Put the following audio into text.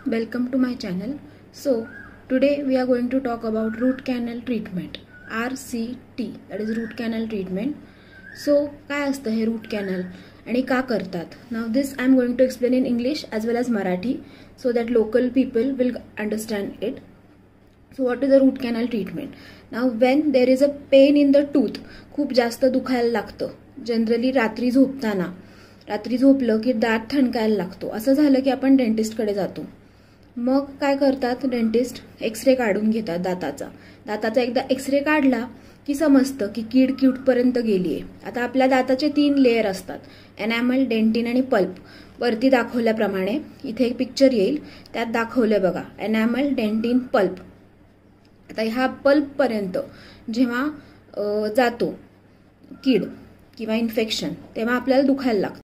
Welcome to my channel. So today we are going to talk about root canal treatment, RCT, that is root canal treatment. So काय असतं हे root canal आणि का करतात? Now this I am going to explain in English as well as Marathi so that local people will understand it. So what is the root canal treatment? Now when there is a pain in the tooth, खूप जास्त दुखायला लागतं. Generally रात्री झोपलं की दात ठणकायला लागतो. असं झालं की आपण डेंटिस्टकडे जातो. मग काय करतात डेंटिस्ट? एक्सरे काढून घेतात दाताचा एकदा एक्सरे काढला की समजतं की कीड क्यूटपर्यंत गेली आहे. आता आपल्या दाताचे 3 लेयर असतात, एनॅमल, डेंटिन आणि पल्प. वरती दाखवल्याप्रमाणे इथे एक पिक्चर येईल, त्यात दाखवलं बघा, एनॅमल, डेंटिन, पल्प. आता ह्या पल्पपर्यंत जेव्हा जातो कीड किंवा इन्फेक्शन तेव्हा आपल्याला दुखायला लागतं.